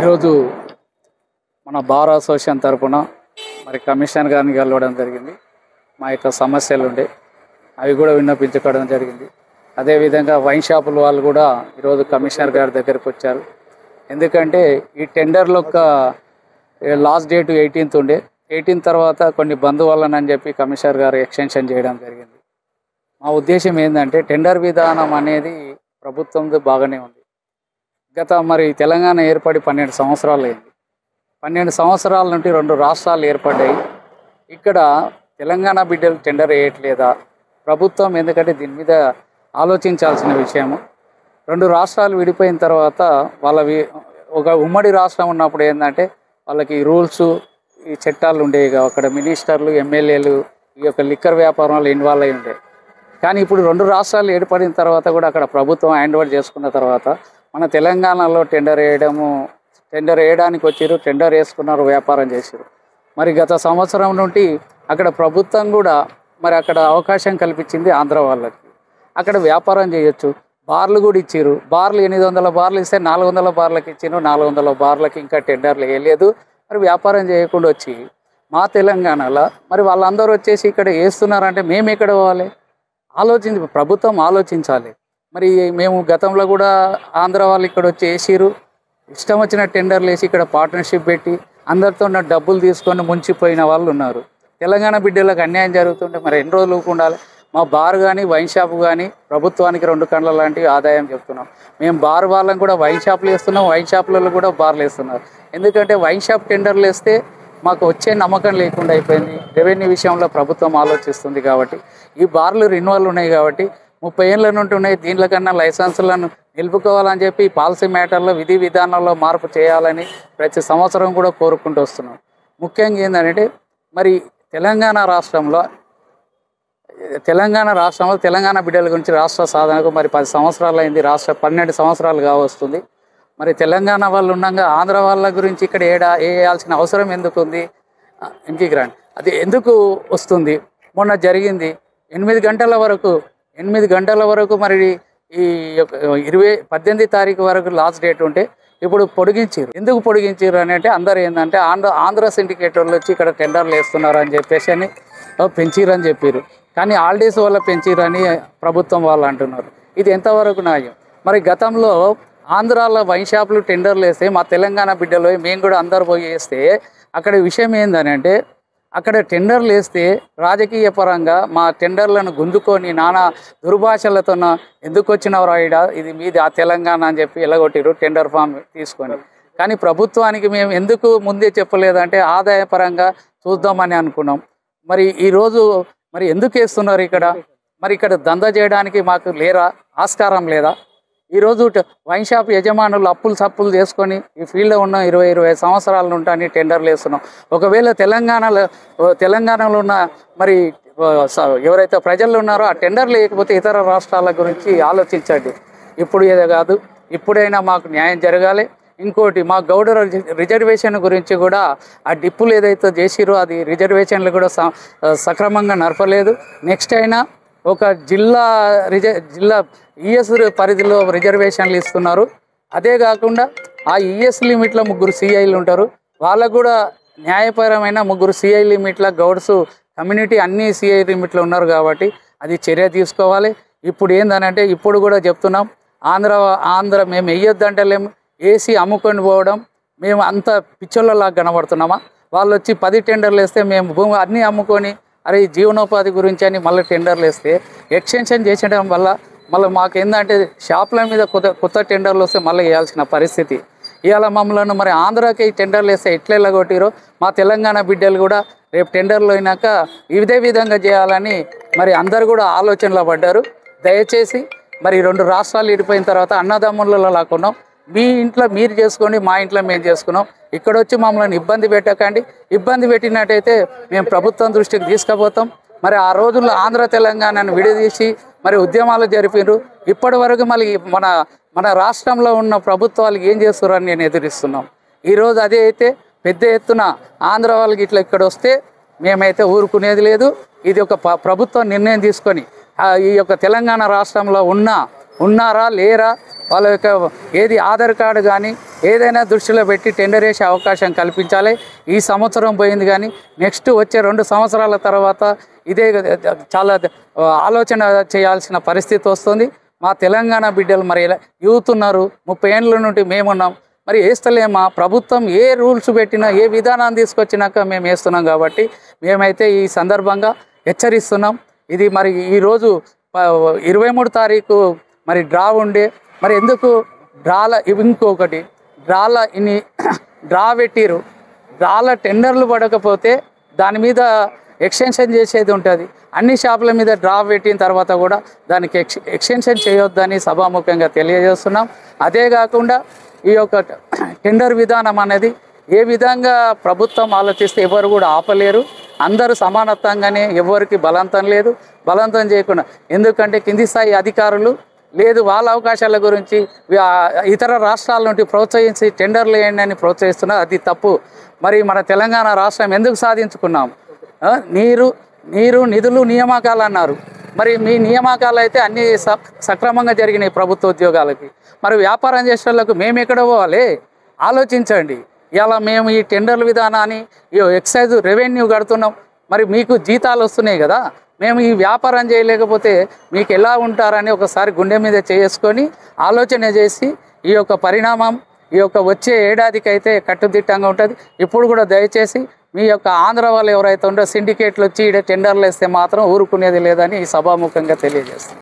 ఈరోజు మన bar association తరపున మరి కమిషనర్ గారిని కలవడం జరిగింది. మా యొక్క సమస్యలు ఉండే అవి కూడా విన్నపించుకోవడం జరిగింది. అదేవిధంగా వైన్ షాపుల వాళ్ళు కూడా ఈరోజు కమిషనర్ గారి దగ్గరికి వచ్చారు. ఎందుకంటే ఈ టెండర్ల యొక్క లాస్ట్ డేట్ 18th ఉండే. 18 తర్వాత కొన్ని బంద్ వల్లనని చెప్పి కమిషనర్ గారు ఎక్స్టెన్షన్ చేయడం జరిగింది. మా ఉద్దేశం ఏంటంటే టెండర్ విధానం అనేది ప్రభుత్వంది బాగానే ఉంది. గత మరి తెలంగాణ ఏర్పడి 12 సంవత్సరాలు అయింది. 12 సంవత్సరాల నుండి 2 రాష్ట్రాలు ఏర్పడ్డాయి. ఇక్కడ తెలంగాణ బిడ్డలు టెండర్ వేయట్లేదా ప్రభుత్వం? ఎందుకంటే దీని మీద ఆలోచించాల్సిన విషయము. 2 రాష్ట్రాలు విడిపోయిన తర్వాత ఒక ఉమ్మడి రాష్ట్రం ఉన్నప్పుడు ఏంటంటే వాళ్ళకి రూల్స్ ఈ చట్టాలు ఉండేవి. అక్కడ మినిస్టర్లు ఎమ్మెల్యేలు ఈ యొక్క లిక్కర్ వ్యాపారంలో ఇన్వాల్వ్ అయి ఉండే. కానీ ఇప్పుడు 2 రాష్ట్రాలు ఏర్పడిన తర్వాత కూడా అక్కడ ప్రభుత్వం హ్యాండ్ ఓవర్ చేసుకున్న తర్వాత మన తెలంగాణలో టెండర్ వేయడానికి వచ్చారు, టెండర్ వేసుకున్నారు, వ్యాపారం చేశారు. మరి గత సంవత్సరం నుండి అక్కడ ప్రభుత్వం కూడా మరి అక్కడ అవకాశం కల్పించింది ఆంధ్ర వాళ్ళకి. అక్కడ వ్యాపారం చేయొచ్చు. బార్లు కూడా ఇచ్చారు. బార్లు 800 బార్లు ఇస్తే 400 బార్లకు ఇచ్చారు. 400 బార్లకి ఇంకా టెండర్లు వేయలేదు. మరి వ్యాపారం చేయకుండా వచ్చి మా తెలంగాణలో మరి వాళ్ళందరూ వచ్చేసి ఇక్కడ వేస్తున్నారంటే మేము ఎక్కడ పోవాలి? ప్రభుత్వం ఆలోచించాలి. మరి మేము గతంలో కూడా ఆంధ్ర వాళ్ళు ఇక్కడ వచ్చి వేసిరు, ఇష్టం వచ్చిన టెండర్లు వేసి ఇక్కడ పార్ట్నర్షిప్ పెట్టి అందరితో డబ్బులు తీసుకొని ముంచిపోయిన వాళ్ళు ఉన్నారు. తెలంగాణ బిడ్డలకు అన్యాయం జరుగుతుంటే మరి ఎన్ని రోజులు ఉండాలి? మా బార్ కానీ వైన్ షాప్ కానీ ప్రభుత్వానికి 2 కళ్ళ లాంటి ఆదాయం చెప్తున్నాం. మేము బార్ వాళ్ళని కూడా వైన్ షాప్లు వేస్తున్నాం, వైన్ షాపులలో కూడా బార్లు వేస్తున్నారు. ఎందుకంటే వైన్ షాప్ టెండర్లు వేస్తే మాకు వచ్చే నమ్మకం లేకుండా అయిపోయింది. రెవెన్యూ విషయంలో ప్రభుత్వం ఆలోచిస్తుంది కాబట్టి ఈ బార్లు రెన్యువల్ ఉన్నాయి కాబట్టి 30 ఏళ్ళ నుండి ఉన్నాయి. దీనికన్నా లైసెన్సులను నిలుపుకోవాలని చెప్పి పాలసీ మ్యాటర్లో విధి విధానాల్లో మార్పు చేయాలని ప్రతి సంవత్సరం కూడా కోరుకుంటూ వస్తున్నాం. ముఖ్యంగా ఏంటంటే మరి తెలంగాణ రాష్ట్రంలో తెలంగాణ బిడ్డల గురించి రాష్ట్ర సాధనకు మరి 10 సంవత్సరాలు అయింది. 12 సంవత్సరాలు కావస్తుంది. మరి తెలంగాణ వాళ్ళు ఉండగా ఆంధ్ర వాళ్ళ గురించి ఇక్కడ వేయాల్సిన అవసరం ఎందుకు ఉంది? ఇంటికి రండి, అది ఎందుకు వస్తుంది? మొన్న జరిగింది 8 గంటల వరకు మరి ఈ 18 తారీఖు వరకు లాస్ట్ డేట్ ఉంటే ఇప్పుడు పొడిగించారు. ఎందుకు పొడిగించారు అని అంటే అందరూ ఏంటంటే ఆంధ్ర సిండికేట్ వాళ్ళు వచ్చి ఇక్కడ టెండర్లు వేస్తున్నారు అని చెప్పేసి అని పెంచిరని చెప్పారు. కానీ హాలిడేస్ వల్ల పెంచిరని ప్రభుత్వం వాళ్ళు అంటున్నారు. ఇది ఎంతవరకు న్యాయం? మరి గతంలో ఆంధ్రాలో వైన్ షాపులు టెండర్లు వేస్తే మా తెలంగాణ బిడ్డలు మేము కూడా అందరు పోయి వేస్తే అక్కడ విషయం ఏందని అంటే అక్కడ టెండర్లు వేస్తే రాజకీయ పరంగా మా టెండర్లను గుంజుకొని నానా దుర్భాషలతో ఎందుకు వచ్చినవు రాయిడా, ఇది మీది ఆ తెలంగాణ అని చెప్పి ఎలగొట్టిరు టెండర్ ఫామ్ తీసుకొని. కానీ ప్రభుత్వానికి మేము ఎందుకు ముందే చెప్పలేదంటే ఆదాయపరంగా చూద్దామని అనుకున్నాం. మరి ఈరోజు మరి ఎందుకు వేస్తున్నారు ఇక్కడ? మరి ఇక్కడ దందా చేయడానికి మాకు ఆస్కారం లేదా? ఈరోజు వైన్ షాప్ యజమానులు అప్పులు సప్పులు చేసుకొని ఈ ఫీల్డ్లో ఉన్న 20 సంవత్సరాల నుండి టెండర్లు వేస్తున్నాం. ఒకవేళ తెలంగాణలో ఉన్న మరి ఎవరైతే ప్రజలు ఉన్నారో ఆ టెండర్లు లేకపోతే ఇతర రాష్ట్రాల గురించి ఆలోచించండి. ఇప్పుడు ఏదో కాదు, ఇప్పుడైనా మాకు న్యాయం జరగాలి. ఇంకోటి మా గౌడ రిజర్వేషన్ గురించి కూడా ఆ డిప్పులు ఏదైతే చేసిరో అది రిజర్వేషన్లు కూడా సక్రమంగా నడపలేదు. నెక్స్ట్ అయినా ఒక జిల్లా ఈఎస్ పరిధిలో రిజర్వేషన్లు ఇస్తున్నారు. అదే కాకుండా ఆ ఈఎస్ లిమిట్లో 3 సిఐలు ఉంటారు. వాళ్ళకు కూడా న్యాయపరమైన 3 సిఐ లిమిట్ల గౌడ్స్ కమ్యూనిటీ అన్ని సిఐ లిమిట్లో ఉన్నారు కాబట్టి అది చర్య తీసుకోవాలి. ఇప్పుడు ఏందనంటే ఇప్పుడు కూడా చెప్తున్నాం, ఆంధ్ర మేము వేయొద్దంటలేము, వేసి అమ్ముకొని పోవడం. మేము అంత పిచ్చోళ్ళలాగా కనబడుతున్నామా? వాళ్ళు వచ్చి 10 టెండర్లు వేస్తే మేము భూమి అన్నీ అమ్ముకొని అరే జీవనోపాధి గురించి అని మళ్ళీ టెండర్లు వేస్తే ఎక్స్టెన్షన్ చేసడం వల్ల మళ్ళీ మాకేందంటే షాపుల మీద కొత్త టెండర్లు వస్తే మళ్ళీ వేయాల్సిన పరిస్థితి. ఇవాళ మమ్మల్ని మరి ఆంధ్రాకి టెండర్లు వేస్తే ఎట్లా కొట్టిరో మా తెలంగాణ బిడ్డలు కూడా రేపు టెండర్లు అయినాక ఇదే విధంగా చేయాలని మరి అందరు కూడా ఆలోచనలో పడ్డారు. దయచేసి మరి 2 రాష్ట్రాలు విడిపోయిన తర్వాత అన్నదమ్ములలో లాక్కున్నాం. మీ ఇంట్లో మీరు చేసుకోండి, మా ఇంట్లో మేము చేసుకున్నాం. ఇక్కడ వచ్చి మమ్మల్ని ఇబ్బంది పెట్టకండి. ఇబ్బంది పెట్టినట్టయితే మేము ప్రభుత్వం దృష్టికి తీసుకుపోతాం. మరి ఆ రోజుల్లో ఆంధ్ర తెలంగాణను విడదీసి మరి ఉద్యమాలు జరిపారు. ఇప్పటి వరకు మళ్ళీ మన రాష్ట్రంలో ఉన్న ప్రభుత్వాలు ఏం చేస్తారని నేను ఎదురిస్తున్నాం. ఈరోజు అదే అయితే పెద్ద ఎత్తున ఆంధ్ర వాళ్ళకి ఇక్కడ వస్తే మేమైతే ఊరుకునేది లేదు. ఇది ఒక ప్రభుత్వం నిర్ణయం తీసుకొని ఈ యొక్క తెలంగాణ రాష్ట్రంలో ఉన్నారా లేరా వాళ్ళ యొక్క ఏది ఆధార్ కార్డు కానీ ఏదైనా దృష్టిలో పెట్టి టెండర్ వేసే అవకాశం కల్పించాలి. ఈ సంవత్సరం పోయింది కానీ నెక్స్ట్ వచ్చే 2 సంవత్సరాల తర్వాత ఇదే చాలా ఆలోచన చేయాల్సిన పరిస్థితి వస్తుంది. మా తెలంగాణ బిడ్డలు మరి యూత్ ఉన్నారు, 30 ఏళ్ళ నుండి మేమున్నాం, మరి వేస్తలేమా? ప్రభుత్వం ఏ రూల్స్ పెట్టినా ఏ విధానాన్ని తీసుకొచ్చినాక మేము వేస్తున్నాం. కాబట్టి మేమైతే ఈ సందర్భంగా హెచ్చరిస్తున్నాం. ఇది మరి ఈరోజు 23 తారీఖు మరి డ్రా ఉండే, మరి ఎందుకు డ్రాల ఇంకొకటి డ్రా పెట్టిరు, డ్రాల టెండర్లు పడకపోతే దాని మీద ఎక్స్టెన్షన్ చేసేది ఉంటుంది. అన్ని షాపుల మీద డ్రా పెట్టిన తర్వాత కూడా దానికి ఎక్స్టెన్షన్ చేయొద్దని సభాముఖంగా తెలియజేస్తున్నాం. అదే కాకుండా ఈ యొక్క టెండర్ విధానం అనేది ఏ విధంగా ప్రభుత్వం ఆలోచిస్తే ఎవరు కూడా ఆపలేరు. అందరూ సమానత్వంగానే, ఎవరికి బలవంతం లేదు, బలవంతం చేయకుండా. ఎందుకంటే కింది స్థాయి అధికారులు లేదు వాళ్ళ అవకాశాల గురించి ఇతర రాష్ట్రాల నుండి ప్రోత్సహించి టెండర్లు వేయండి అని ప్రోత్సహిస్తున్నారు. అది తప్పు. మరి మన తెలంగాణ రాష్ట్రం ఎందుకు సాధించుకున్నాం? నీరు నిధులు నియామకాలు అన్నారు. మరి మీ నియామకాలు అయితే అన్నీ సక్రమంగా జరిగినాయి ప్రభుత్వ ఉద్యోగాలకి. మరి వ్యాపారం చేసే వాళ్ళకు మేము ఎక్కడ పోవాలి? ఆలోచించండి. ఇలా మేము ఈ టెండర్ల విధానాన్ని ఎక్సైజ్ రెవెన్యూ కడుతున్నాం, మరి మీకు జీతాలు వస్తున్నాయి కదా, మేము ఈ వ్యాపారం చేయలేకపోతే మీకు ఎలా ఉంటారని ఒకసారి గుండె మీద చేసుకొని ఆలోచన చేసి ఈ యొక్క పరిణామం ఈ యొక్క వచ్చే ఏడాదికి అయితే కట్టుదిట్టంగా ఉంటుంది. ఇప్పుడు కూడా దయచేసి మీ యొక్క ఆంధ్ర వాళ్ళు ఎవరైతే ఉందో సిండికేట్లు వచ్చి ఇక్కడ టెండర్లు వేస్తే మాత్రం ఊరుకునేది లేదని ఈ సభాముఖంగా తెలియజేస్తాం.